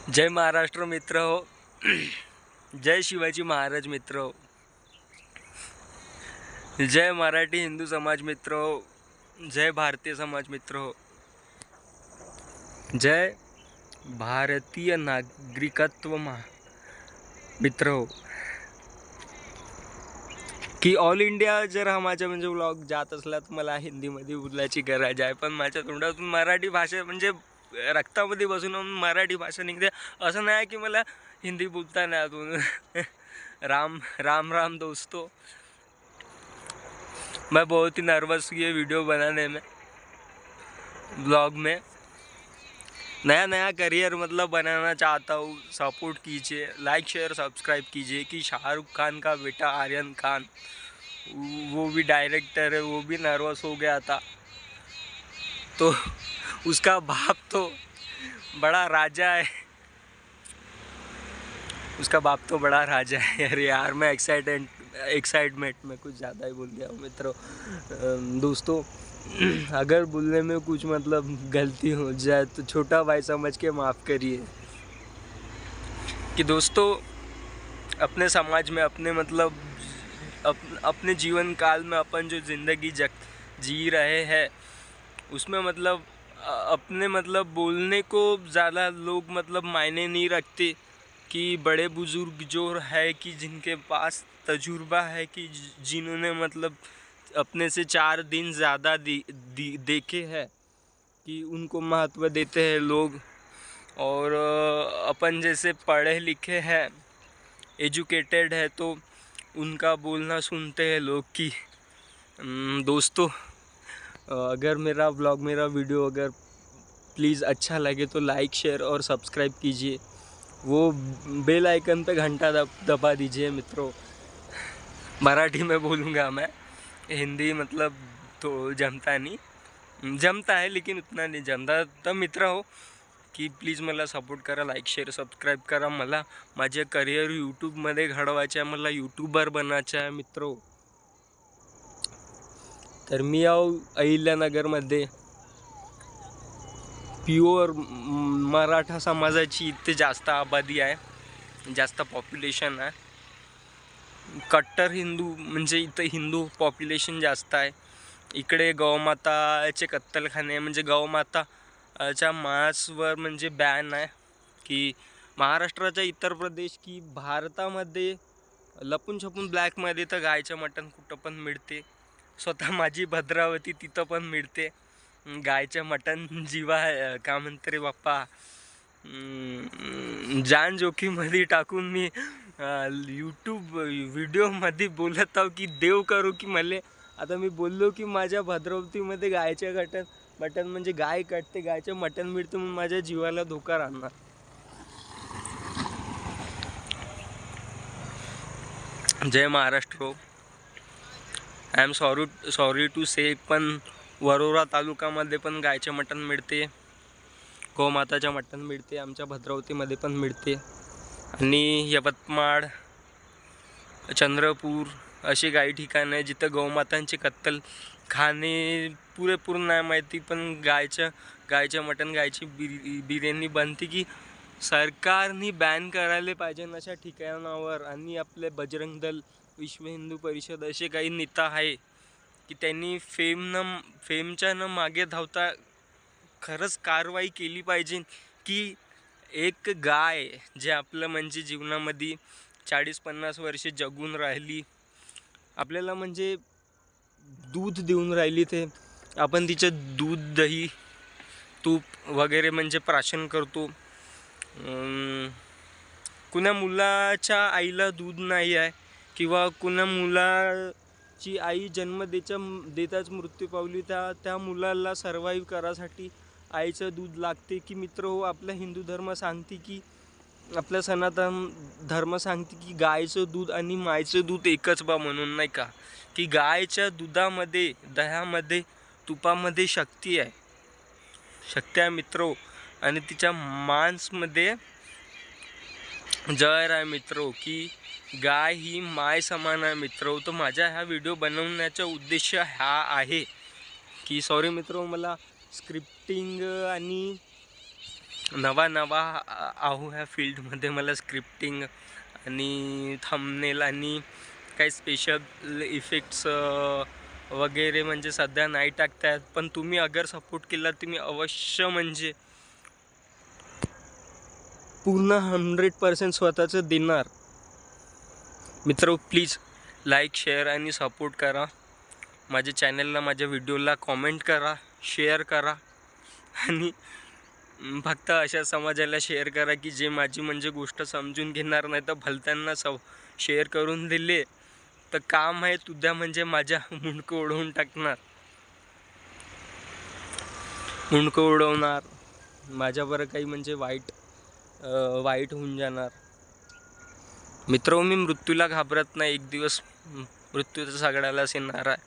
जय महाराष्ट्र मित्र हो. जय शिवाजी महाराज मित्र हो. जय मराठी हिंदू समाज मित्र हो. जय भारतीय समाज मित्र हो. जय भारतीय नागरिकत्व मित्र हो. की ऑल इंडिया जर हा माझा म्हणजे व्लॉग जात असला तर मला हिंदीमध्ये बोलायची गरज आहे, पण माझ्या तोंडातून मराठी भाषा म्हणजे रक्तामध्ये बसून मराठी भाषा निघते. असं नाही की मला हिंदी बोलता नाही आतून. राम राम राम दोस्तों, मैं बहुत ही नर्वस ये वीडियो बनाने में, ब्लॉग में नया नया करियर मतलब बनाना चाहता हूँ. सपोर्ट कीजिए, लाइक शेयर सब्सक्राइब कीजिए. कि शाहरुख खान का बेटा आर्यन खान, वो भी डायरेक्टर है, वो भी नर्वस हो गया था. तो उसका बाप तो बड़ा राजा है. उसका बाप तो बड़ा राजा है. अरे यार, मैं एक्साइटमेंट में कुछ ज़्यादा ही बोल गया हूँ मित्रों. दोस्तों, अगर बोलने में कुछ मतलब गलती हो जाए तो छोटा भाई समझ के माफ़ करिए. कि दोस्तों, अपने समाज में अपने मतलब अपने जीवन काल में अपन जो ज़िंदगी जी रहे हैं उसमें मतलब अपने मतलब बोलने को ज़्यादा लोग मतलब मायने नहीं रखते. कि बड़े बुज़ुर्ग जो है कि जिनके पास तजुर्बा है, कि जिन्होंने मतलब अपने से 4 दिन ज़्यादा देखे हैं, कि उनको महत्व देते हैं लोग. और अपन जैसे पढ़े लिखे हैं, एजुकेटेड है, तो उनका बोलना सुनते हैं लोग. कि दोस्तों, अगर मेरा व्लॉग मेरा वीडियो अगर प्लीज़ अच्छा लगे तो लाइक शेयर और सब्सक्राइब कीजिए. वो बेल आइकन पे घंटा दबा दीजिए मित्रों. मराठी में बोलूँगा मैं, हिंदी मतलब तो जमता नहीं, जमता है लेकिन उतना नहीं जमता. तर मित्र हो, की प्लीज मला सपोर्ट करा, लाईक शेअर सबस्क्राईब करा. मला माझे करिअर यूट्यूबमध्ये घडवायचे आहे, मला यूट्यूबर बनायचं आहे मित्रो. तर मी आहो अहिल्यानगरमध्ये. प्युअर मराठा समाजाची इथे जास्त आबादी आहे, जास्त पॉप्युलेशन आहे. कट्टर हिंदू म्हणजे इथं हिंदू पॉप्युलेशन जास्त आहे. इकडे गौमाताचे कत्तलखाने म्हणजे गौमाताच्या मांसवर म्हणजे बॅन आहे. की महाराष्ट्राच्या इतर प्रदेश की भारतामध्ये लपून छपून ब्लॅकमध्ये तर गायचं मटण कुठं पण मिळते. स्वतः माझी भद्रावती तिथं पण मिळते गायचं मटण. जीवा का म्हणते रे बाप्पा, जान जोखीमध्ये टाकून मी यूट्यूब व्हिडिओमध्ये बोलत आहो. की देव करू की मला आता मी बोललो की माझ्या भद्रावतीमध्ये गायचं मटण म्हणजे गाय कटते, गायचं मटण मिळतं, म्हणून माझ्या जीवाला धोका राहणार. जय Maharashtra. I am sorry to say, पण वरोरा तालुक्यामध्ये पण गायचे मटण मिळते, गोमाताच्या मटण मिळते, आमच्या भद्रावतीमध्ये पण मिळते. आणि यवतमाळ, चंद्रपूर अशी काही ठिकाणं आहे जिथं गौमातांचे कत्तल खाणे पुरेपूर नाही माहिती, पण गायचं मटण, गायची बिर्याणी बनते. की सरकारने बॅन करायला पाहिजे अशा ठिकाणावर. आणि आपले बजरंग दल, विश्व हिंदू परिषद असे काही नेता आहे की त्यांनी फेमच्या न मागे धावता खरंच कारवाई केली पाहिजे. की एक गाय जे आपलं म्हणजे जीवनामध्ये 40-50 वर्षे जगून राहिली, आपल्याला म्हणजे दूध देऊन राहिली, ते आपण तिचं दूध, दही, तूप वगैरे म्हणजे प्राशन करतो. कुणा मुलाच्या आईला दूध नाही आहे, किंवा कुणा मुलाची आई जन्म देताच मृत्यू पावली, त्या मुलाला सर्वाईव्ह करायसाठी आईचं दूध लागते. की मित्र हो, आपला हिंदू धर्म सांगते, की आपला सनातन धर्म सांगते की गायचं दूध आणि मायचं दूध एकच बा, म्हणून नाही का. की गायच्या दुधामध्ये, दह्यामध्ये, तुपामध्ये शक्ती आहे, मित्रो. आणि तिच्या मांसमध्ये जहर आहे मित्रो. की गाय ही माय समान आहे मित्रो. तर माझ्या ह्या व्हिडिओ बनवण्याचा उद्देश हा आहे की सॉरी मित्रो, मला स्क्रिप्टिंग आणि नवा आहो ह्या फील्डमध्ये. मला स्क्रिप्टिंग आणि थंबनेल आणि काही स्पेशल इफेक्ट्स वगैरे म्हणजे सध्या नाही टाकतायत, पण तुम्ही अगर सपोर्ट केला तुम्ही अवश्य म्हणजे पूर्ण 100% स्वतःचं देणार. मित्र प्लीज लाईक शेअर आणि सपोर्ट करा माझ्या चॅनलला, माझ्या व्हिडिओला कॉमेंट करा, शेअर करा आणि फक्त अशा समाजाला शेअर करा की जे माझी म्हणजे गोष्ट समजून घेणार नाही तर भलत्यांना शेअर करून दिले तर काम आहे तुझ्या म्हणजे माझ्या मुंडकं उडवून टाकणार, मुंडकं उडवणार माझ्यावर काही म्हणजे वाईट होऊन जाणार. मित्र मी मृत्यूला घाबरत नाही. एक दिवस मृत्यू तर सगळ्यालाच येणार आहे.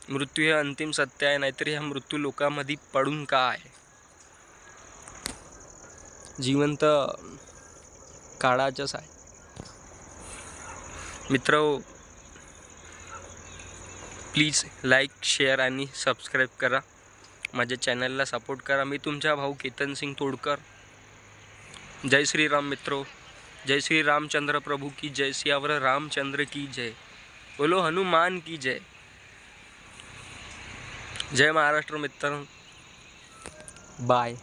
मृत्यू हे अंतिम सत्य आहे, नाहीतर ह्या मृत्यू लोकांमध्ये पडून काय. जिवंत काळाच्याच आहे. मित्र प्लीज लाईक शेअर आणि सबस्क्राईब करा, माझ्या चॅनलला सपोर्ट करा. मी तुमचा भाऊ केतन सिंग तोडकर. जय श्रीराम मित्रो, जय श्री रामचंद्र प्रभु की जय, सियावर रामचंद्र की जय, बोलो हनुमान की जय. जय महाराष्ट्र मित्र, बाय.